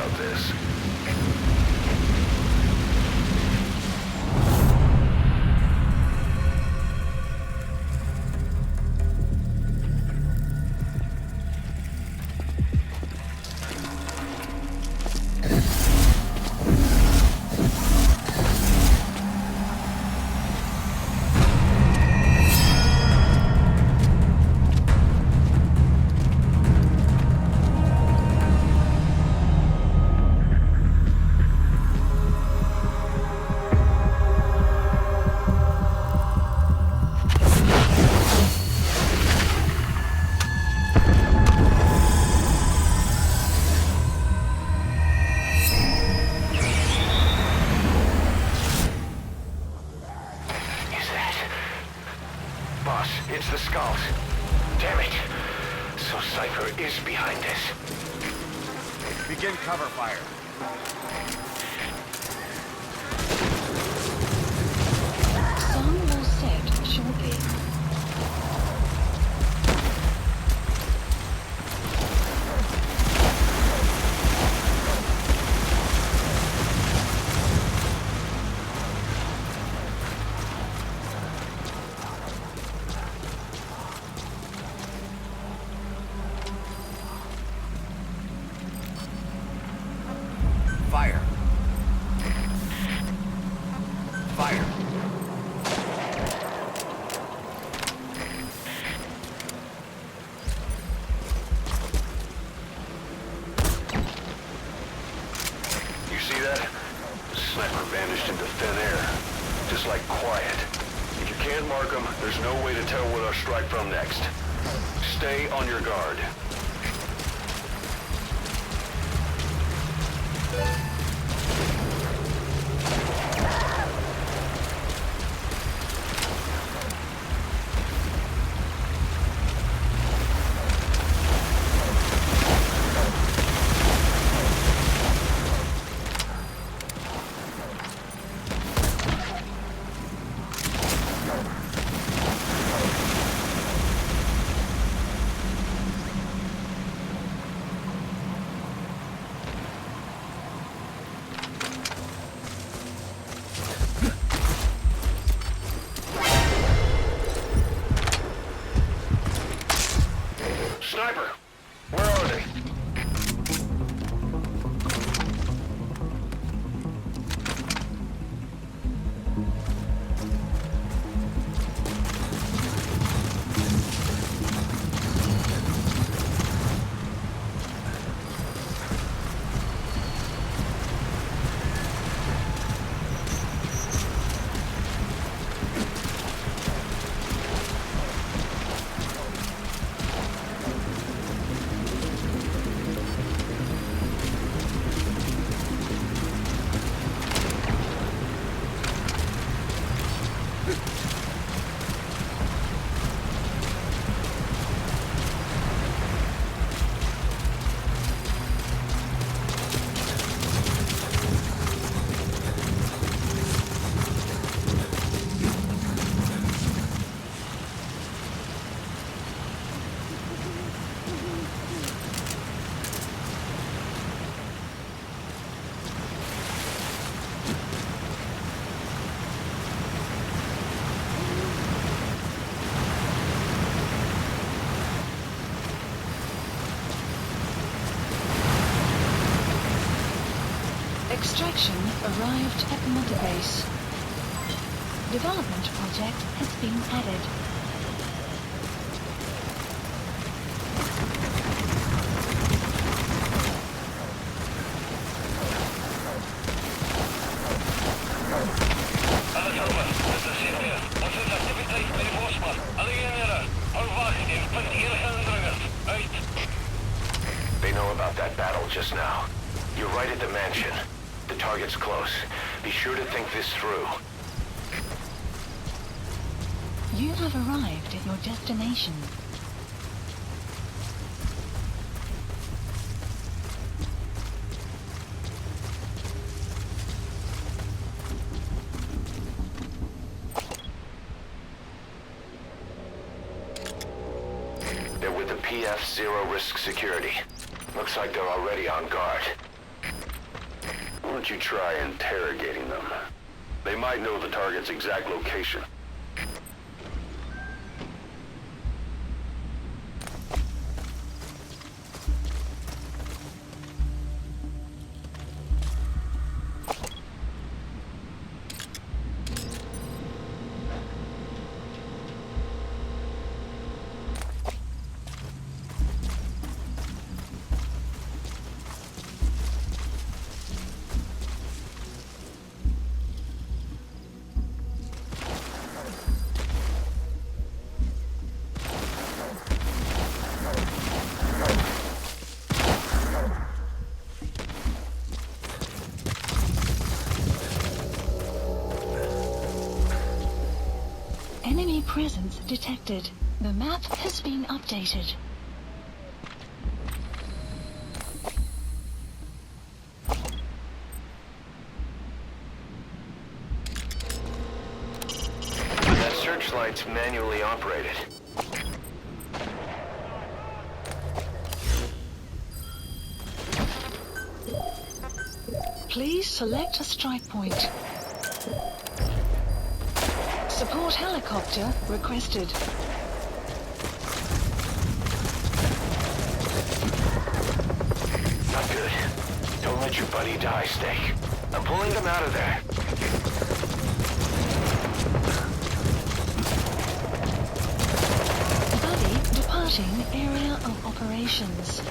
about this. Boss, it's the Skulls. Damn it. So Cypher is behind this. Begin cover fire. Sun will set shortly. Fire. Fire. You see that? The sniper vanished into thin air. Just like quiet. If you can't mark them, there's no way to tell where they'll strike from next. Stay on your guard. Sniper! Where are they? Extraction arrived at Mother Base. Development project has been added. They know about that battle just now. You're right at the mansion. The target's close. Be sure to think this through. You have arrived at your destination. They're with the PF Zero Risk Security. Looks like they're already on guard. don't you try interrogating them? They might know the target's exact location. Enemy presence detected. The map has been updated. That searchlight's manually operated. Please select a strike point. Support helicopter requested. Not good. Don't let your buddy die, Snake. I'm pulling them out of there. Buddy departing area of operations.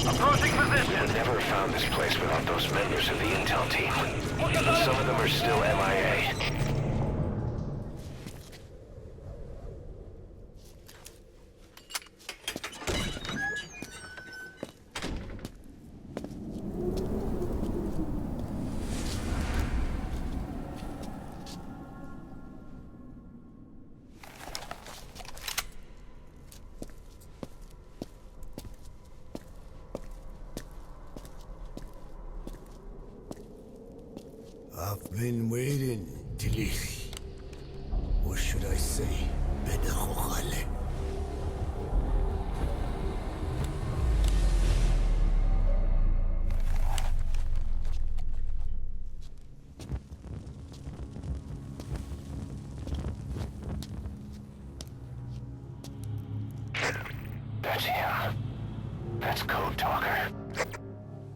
Approaching position. We never found this place without those members of the intel team. Some of them are still MIA. I've been waiting, Tilly. Or should I say, Bedahokhale. That's him. That's Code Talker.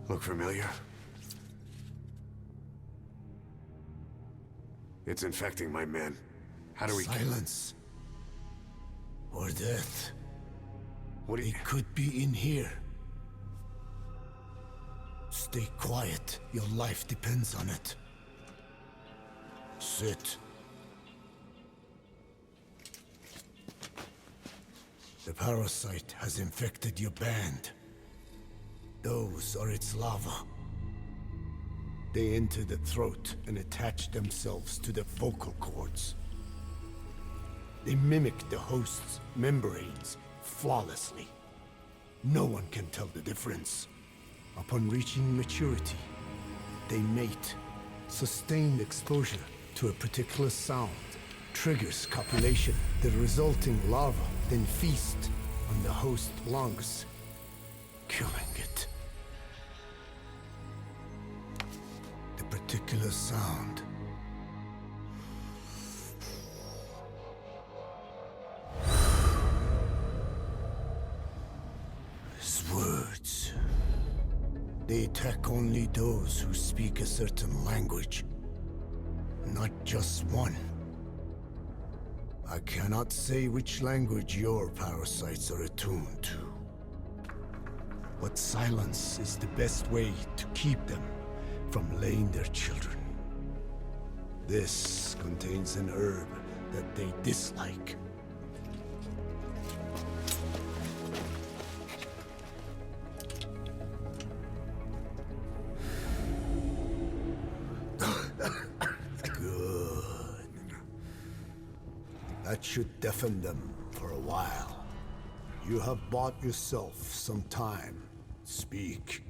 Look familiar? It's infecting my men. How do we Silence. Or death. What do you... It could be in here. Stay quiet. Your life depends on it. Sit. The parasite has infected your band. Those are its larvae. They enter the throat and attach themselves to the vocal cords. They mimic the host's membranes flawlessly. No one can tell the difference. Upon reaching maturity, they mate. Sustained exposure to a particular sound triggers copulation. The resulting larva then feast on the host lungs, killing it. The particular sound is words. They attack only those who speak a certain language. Not just one. I cannot say which language your parasites are attuned to. But silence is the best way to keep them from laying their children. This contains an herb that they dislike. Good. That should deafen them for a while. You have bought yourself some time. Speak.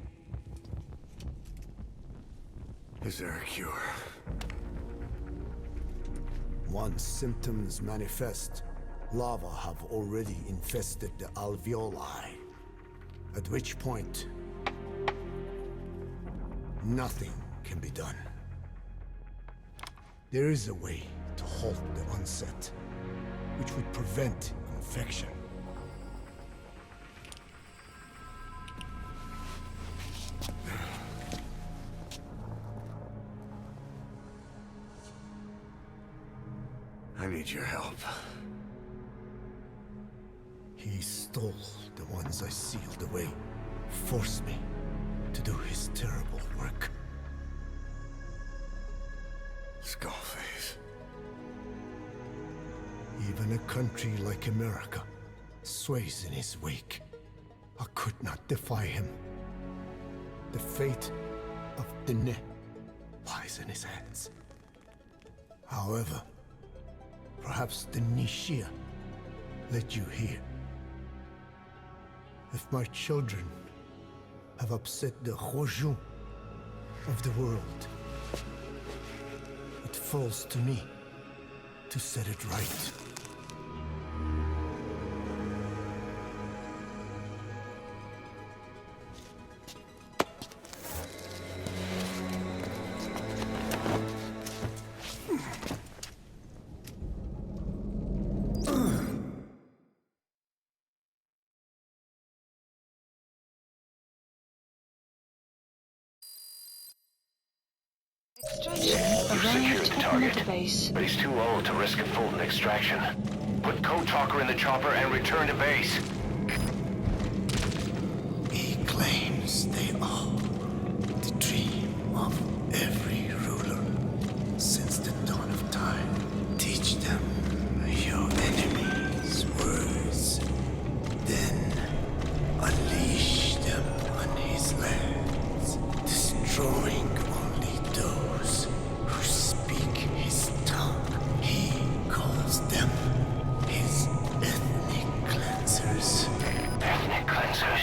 Is there a cure? Once symptoms manifest, lava have already infested the alveoli. At which point, nothing can be done. There is a way to halt the onset, which would prevent infection. I need your help. He stole the ones I sealed away, forced me to do his terrible work. Skullface. Even a country like America sways in his wake. I could not defy him. The fate of Diné lies in his hands. However, perhaps the Nishia led you here. If my children have upset the Hojun of the world, it falls to me to set it right. Extraction You've secured arrived the at target, Mother Base. but he's too old to risk a Fulton extraction. Put Code Talker in the chopper and return to base. He claims they are the dream of every ruler since the dawn of time. Teach them your enemy's words, then unleash them on his lands, destroying only those who speak his tongue. He calls them his ethnic cleansers. Ethnic cleansers?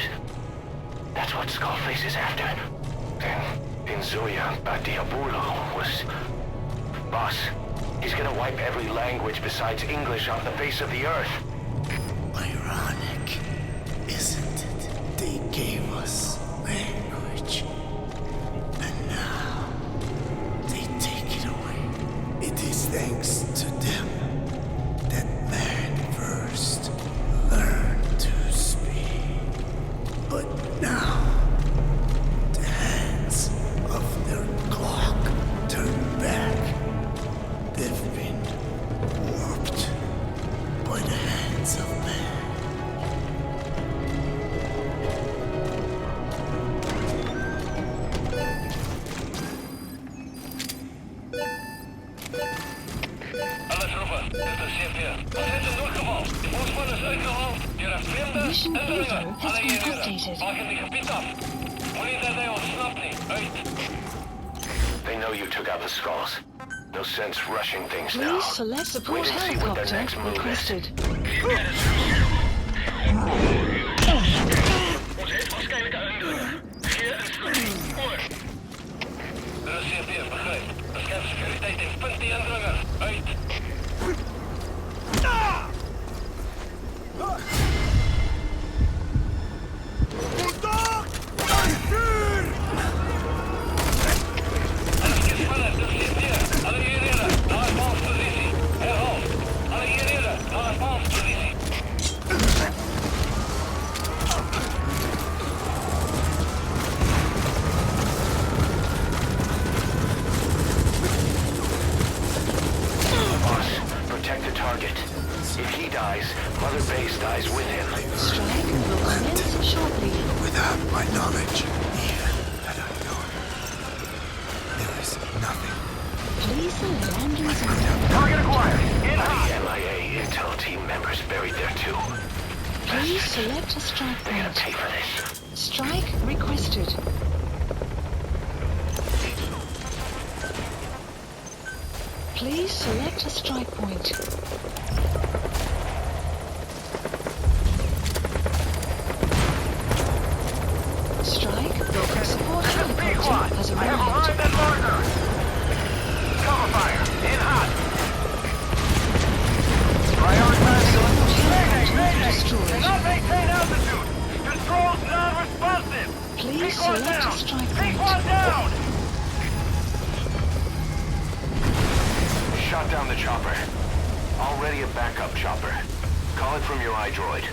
That's what Skullface is after. Then, Inzoya Badiabulo was... Boss, he's gonna wipe every language besides English off the face of the earth. Ironic, isn't it? They gave us language, and now they take it away. It is thanks to them that man first learned to speak. But now, the hands of their clock turn back. They've been warped by the hands of man. Alle troepen, dit is CP. Attentie noodgeval. De volksman is uitgehaald door een vreemde Mission indringer. Pluto has Alle been heren, updated. maken die gebied af. Wanneer dat hij ontsnapt niet. Uit. They know you took out the skulls. No sense rushing things now. Please select support Wait and see what their helicopter next move is. requested. Ons heeft waarschijnlijk een indringer. Geer instructie. Oor. De CP, begrijp. Bescherm securiteit in punt die indringer. Uit. Alles is vanuit de CP. Alle heren, naar een basispositie. Herhaal. Alle heren, naar een basispositie. dies with him. Strike will commence shortly. Without my knowledge, even that I know, there is nothing. Please select landing zone. Target acquired. In hot. The MIA intel team members buried there too. Please select a strike They're gonna point. pay for this. Strike requested. Please select a strike point. Strike, support helicopter has I have arrived. arrived at marker. Cover fire. In hot. Prioritize. Destroyed. Cannot maintain altitude. Controls non-responsive. Please Peak one select a down. strike Peak point. one down. Shot down the chopper. Already a backup chopper. Call it from your iDroid.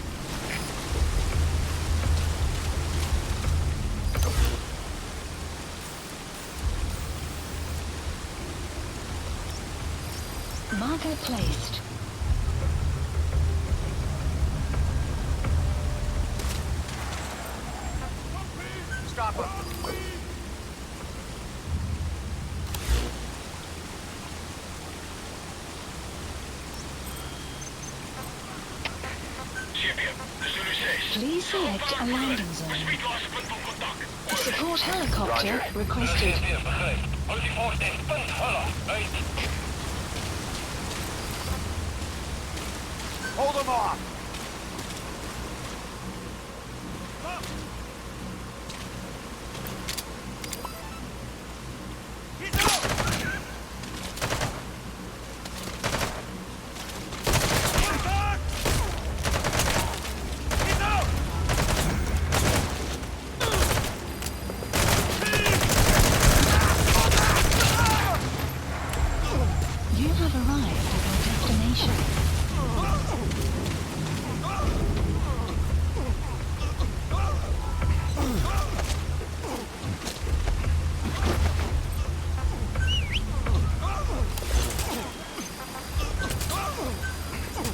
Marker placed. Stop him. Please select a landing zone. Support helicopter Roger. requested. Begrijp. Olivoort in punt. Hulle. Uit. Hold them off. You have arrived at your destination.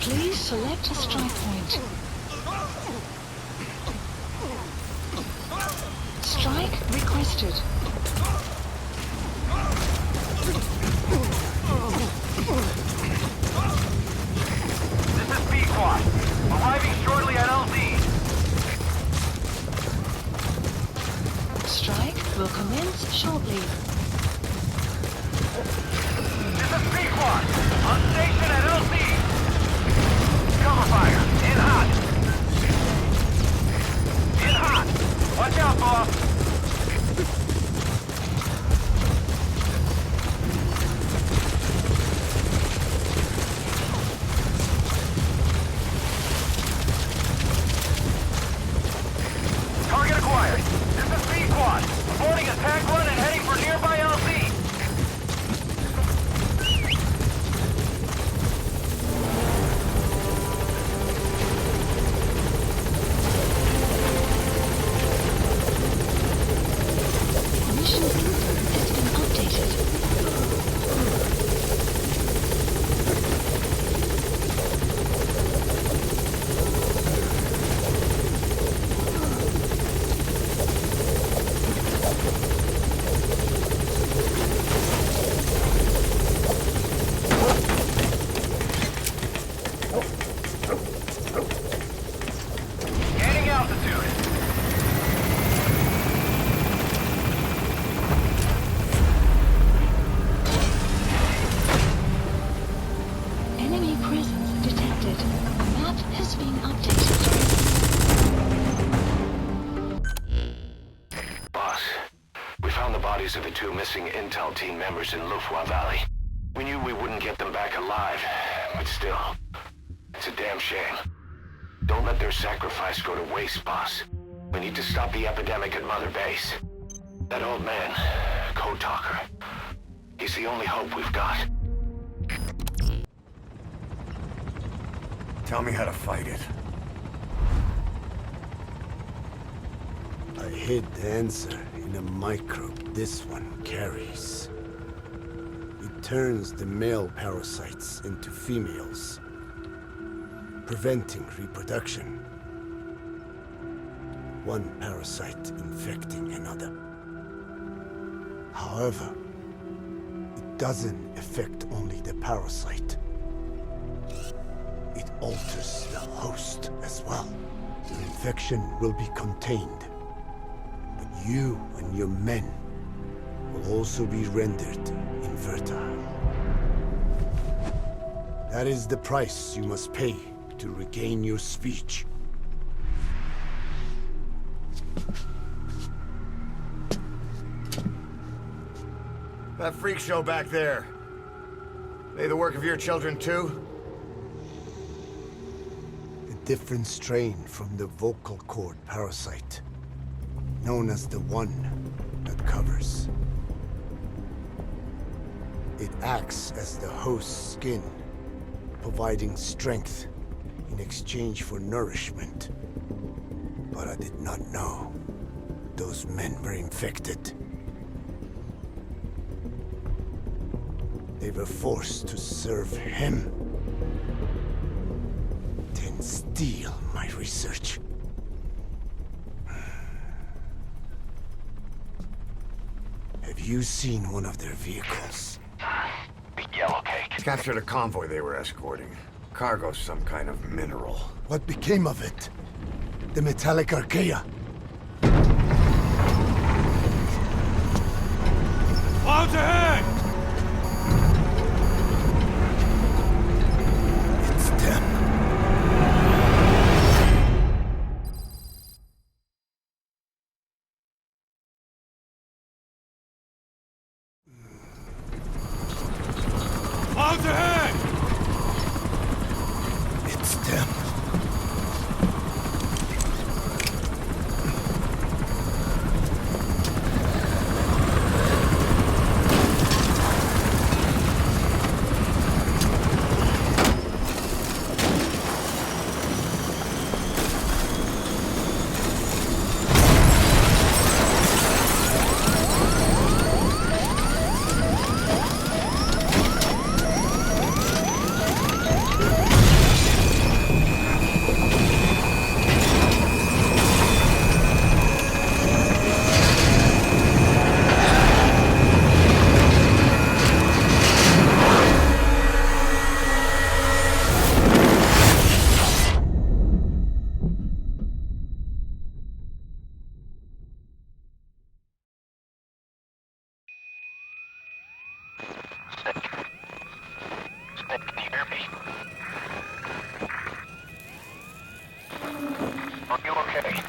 Please select a strike point. Strike requested. This is B-Quad. Arriving shortly at LZ. Strike will commence shortly. This is B-Quad. On station at LZ. Cover fire. In hot. In hot. Watch out, boss. Target acquired. This is B-Quad. Boarding attack run and heading for nearby LZ. Mission info has been updated. Gaining altitude. Enemy presence detected. Map has been updated. Boss, we found the bodies of the two missing intel team members in Lufwa Valley. We knew we wouldn't get them back alive, but still, it's a damn shame. Don't let their sacrifice go to waste, boss. We need to stop the epidemic at Mother Base. That old man, Code Talker, he's the only hope we've got. Tell me how to fight it. I hid the answer in a microbe this one carries. It turns the male parasites into females. preventing reproduction. One parasite infecting another. However, it doesn't affect only the parasite. It alters the host as well. Your infection will be contained, but you and your men will also be rendered infertile. That is the price you must pay to regain your speech. That freak show back there. They the work of your children too? A different strain from the vocal cord parasite, known as the one that covers. It acts as the host's skin, providing strength in exchange for nourishment. But I did not know those men were infected. They were forced to serve him, then steal my research. Have you seen one of their vehicles? The yellow cake. Captured a convoy they were escorting. Cargo, some kind of mineral. What became of it? The metallic archaea? Clouds ahead! It's them. Clouds ahead! It's them. Snake, can you hear me? Are you okay?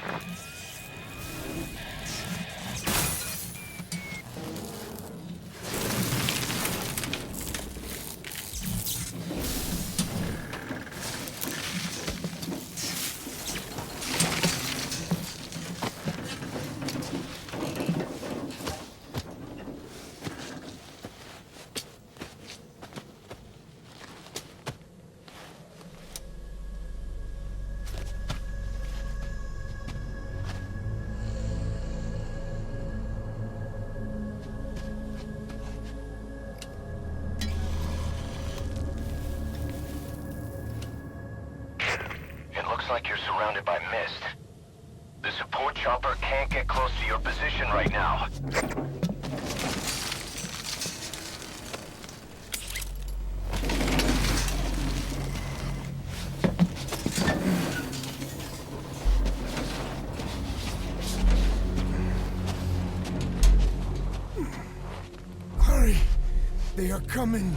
Looks like you're surrounded by mist. The support chopper can't get close to your position right now. Hurry! They are coming!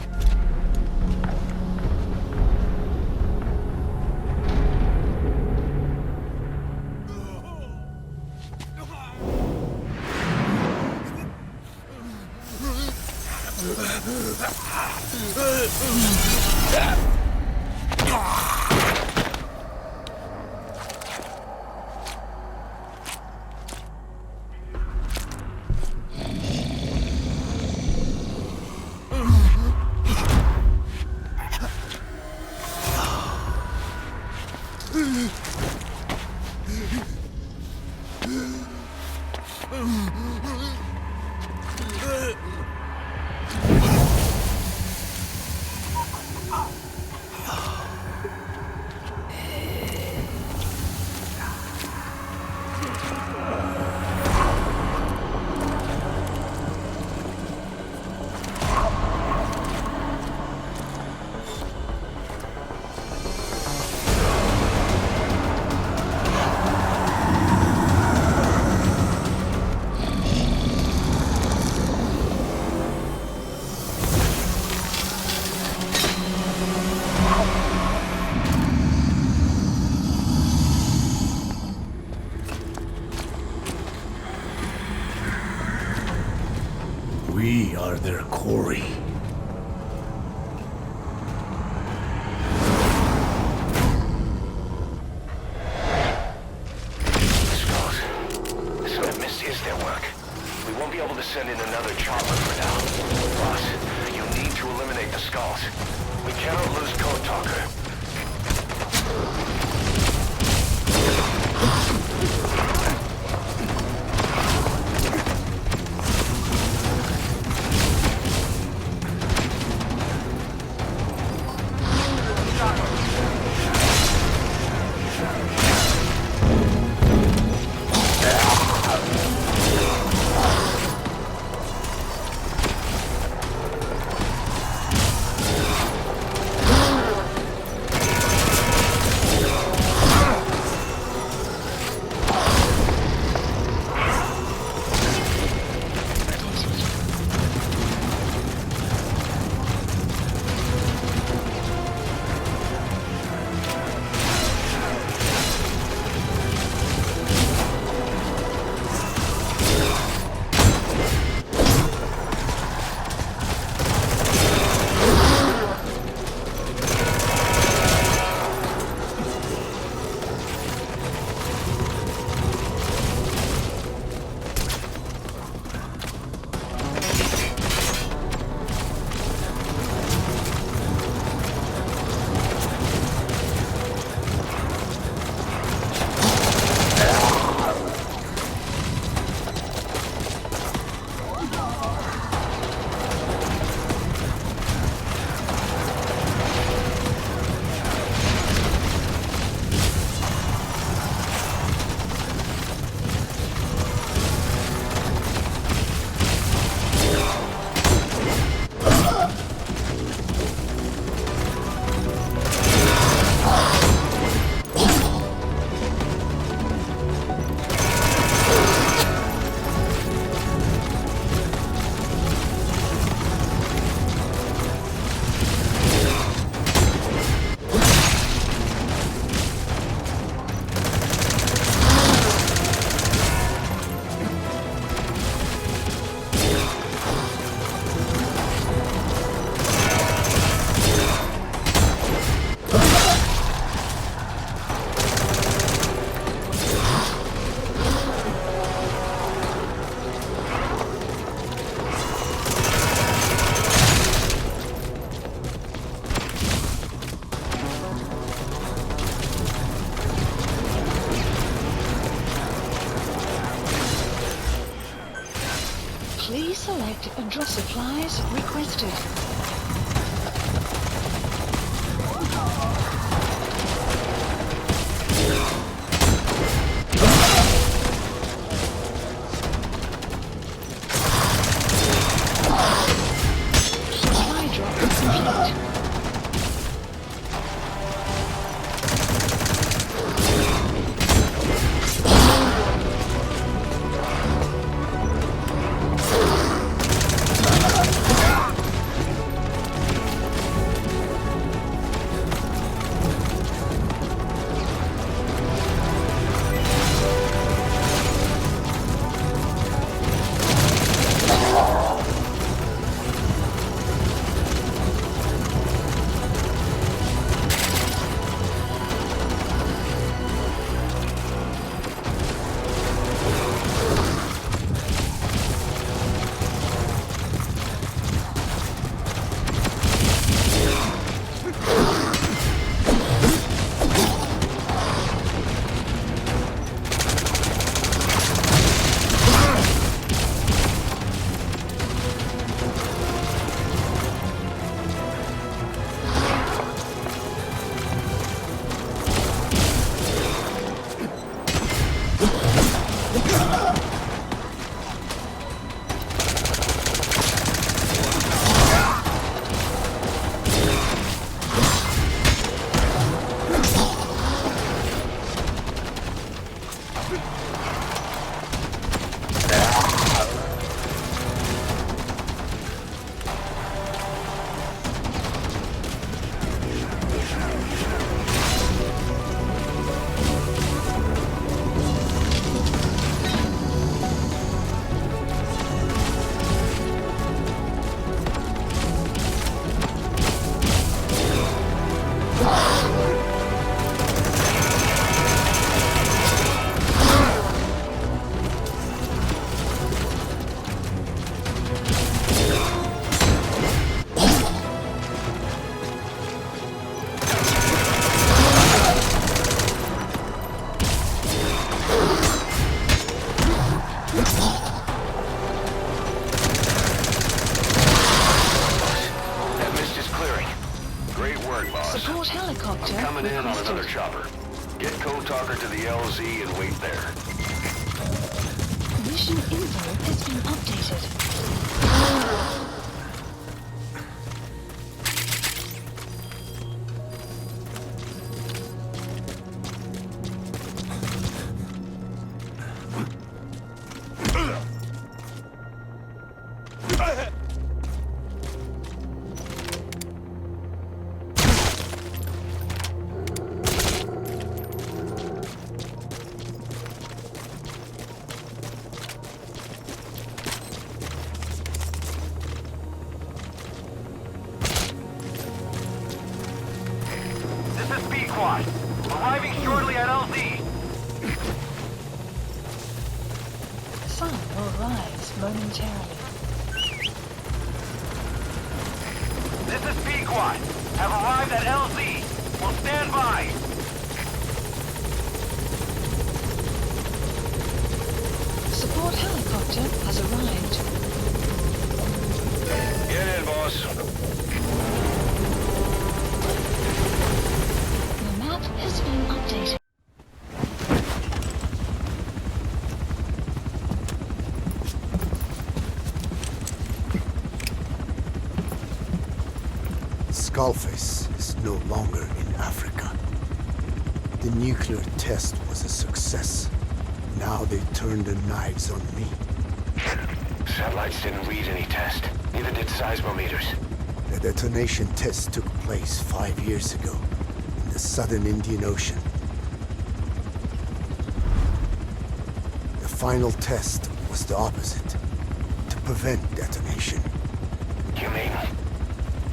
are their quarry. Skulls. So this is their work. We won't be able to send in another chopper for now. Boss, you need to eliminate the skulls. We cannot lose Code Talker. Please select Draw Supplies requested. Supply drop complete. That mist is clearing. Great work, boss. Support helicopter. Coming in on requested. another chopper. Get Code Talker to the LZ and wait there. Mission info has been updated. This is B-Quad. Arriving shortly at LZ. Sun will rise momentarily. This is B-Quad. Have arrived at LZ. Will stand by. Support helicopter has arrived. Get in, boss. The map has been updated. Skullface is no longer in Africa. The nuclear test was a success. Now they turned their knives on me. Satellites didn't read any test. Neither did seismometers. The detonation test took place 5 years ago in the southern Indian Ocean. The final test was the opposite, to prevent detonation. You mean?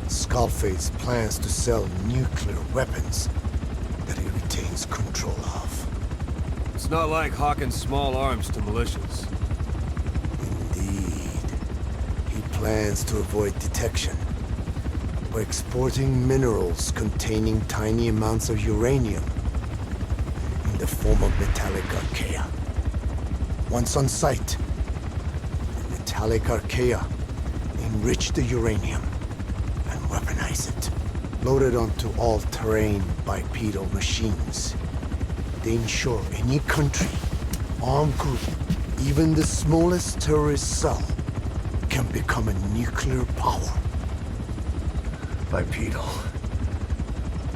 Skullface plans to sell nuclear weapons that he retains control of. It's not like hawking small arms to militias. Indeed. He plans to avoid detection by exporting minerals containing tiny amounts of uranium in the form of metallic archaea. Once on site, the metallic archaea enrich the uranium and weaponize it. Loaded onto all-terrain bipedal machines. They ensure any country, armed group, even the smallest terrorist cell, can become a nuclear power. Bipedal.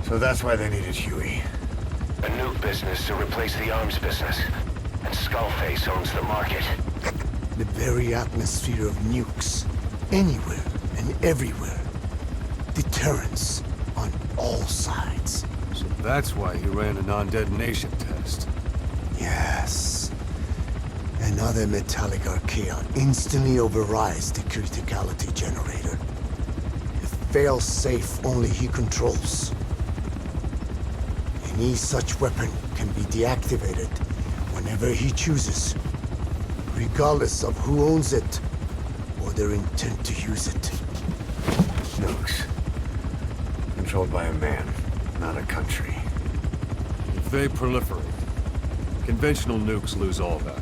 So that's why they needed Huey. A nuke business to replace the arms business. And Skullface owns the market. The very atmosphere of nukes, anywhere and everywhere. Deterrence on all sides. So that's why he ran a non-detonation test. Yes. Another metallic archaea instantly overrides the criticality generator. A fail-safe only he controls. Any such weapon can be deactivated whenever he chooses, regardless of who owns it or their intent to use it. Nukes. Controlled by a man, not a country. If they proliferate, conventional nukes lose all value.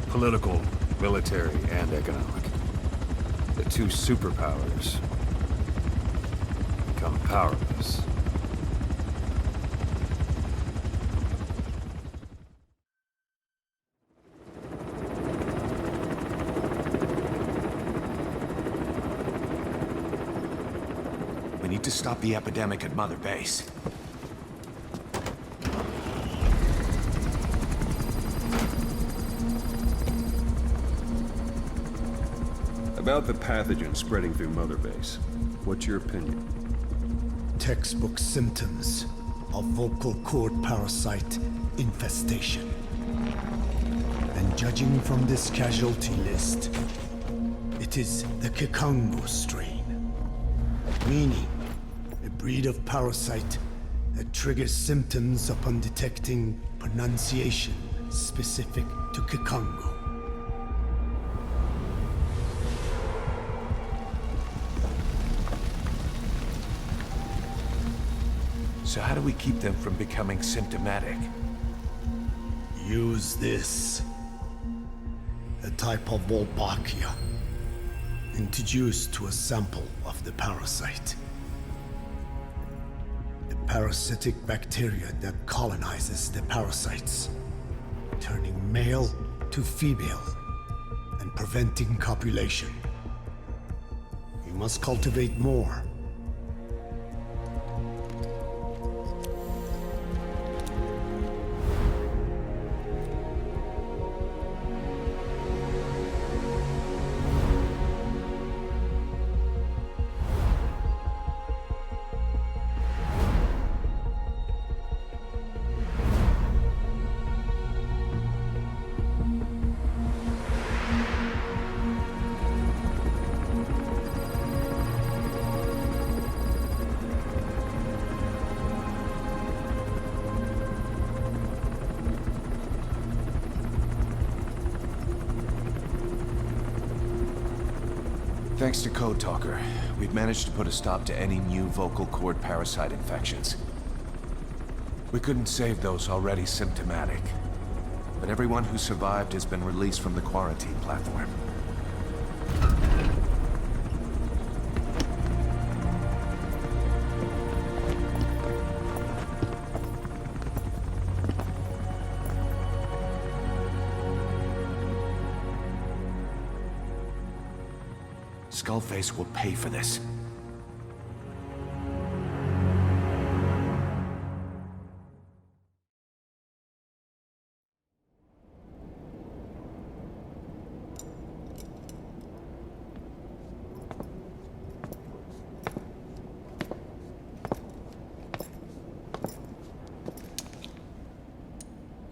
Political, military, and economic. The two superpowers become powerless. We need to stop the epidemic at Mother Base. About the pathogen spreading through Mother Base, what's your opinion? Textbook symptoms of vocal cord parasite infestation. And judging from this casualty list, it is the Kikongo strain. Meaning, a breed of parasite that triggers symptoms upon detecting pronunciation specific to Kikongo. So how do we keep them from becoming symptomatic? Use this. A type of Wolbachia. Introduced to a sample of the parasite. A parasitic bacteria that colonizes the parasites, turning male to female and preventing copulation. You must cultivate more. Thanks to Code Talker, we've managed to put a stop to any new vocal cord parasite infections. We couldn't save those already symptomatic, but everyone who survived has been released from the quarantine platform. Skullface will pay for this.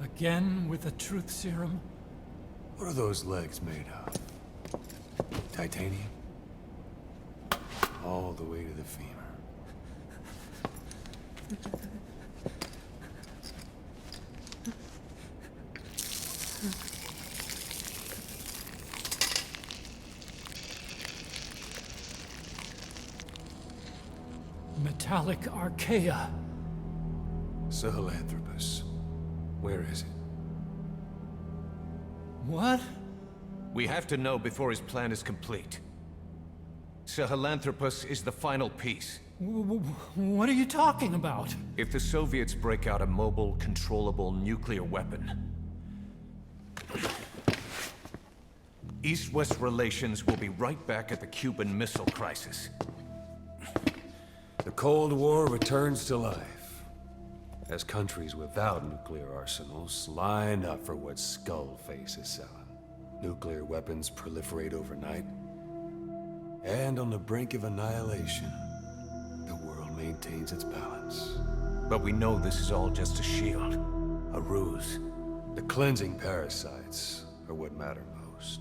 Again with the truth serum? What are those legs made of? Titanium? All the way to the femur. Metallic archaea. Sahelanthropus. Where is it? What? We have to know before his plan is complete. Sahelanthropus is the final piece. What are you talking about? If the Soviets break out a mobile, controllable nuclear weapon, East-West relations will be right back at the Cuban Missile Crisis. The Cold War returns to life, as countries without nuclear arsenals line up for what Skullface is selling. Nuclear weapons proliferate overnight, and on the brink of annihilation, the world maintains its balance. But we know this is all just a shield, a ruse. The cleansing parasites are what matter most.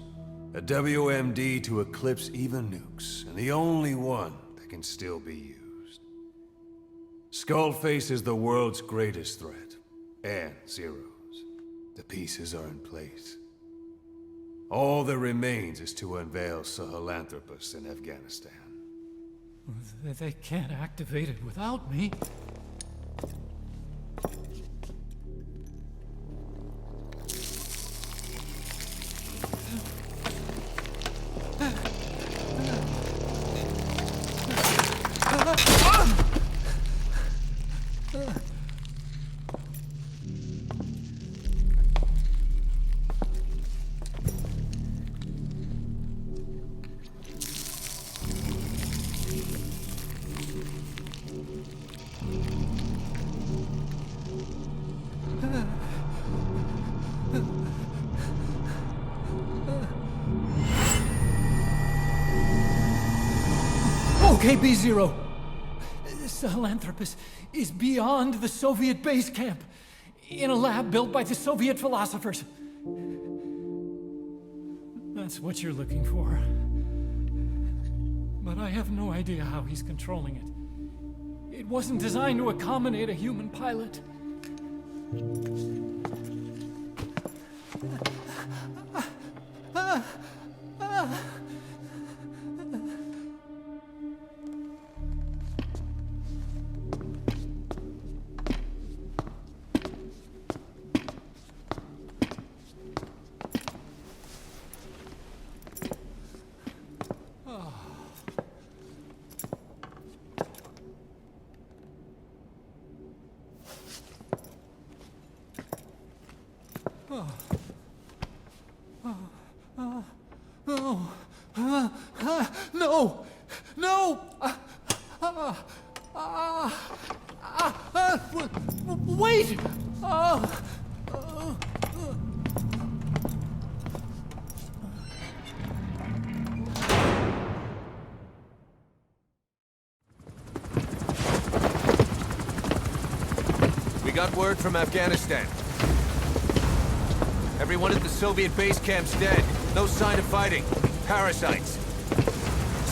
A WMD to eclipse even nukes, and the only one that can still be used. Skullface is the world's greatest threat, and Zero's. The pieces are in place. All that remains is to unveil Sahelanthropus in Afghanistan. They can't activate it without me. Okay, B-Zero. Sahelanthropus is beyond the Soviet base camp, in a lab built by the Soviet philosophers. That's what you're looking for. But I have no idea how he's controlling it. It wasn't designed to accommodate a human pilot. No! No! Wait! We got word from Afghanistan. Everyone at the Soviet base camp's dead. No sign of fighting. Parasites.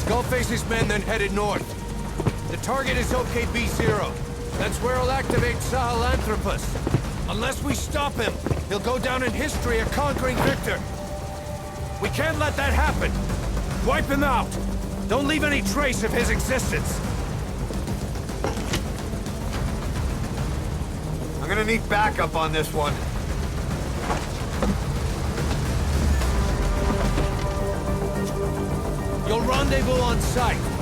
Skullface's men then headed north. The target is OKB-0. That's where he'll activate Sahelanthropus. Unless we stop him, he'll go down in history a conquering victor. We can't let that happen. Wipe him out. Don't leave any trace of his existence. I'm gonna need backup on this one. You'll rendezvous on site.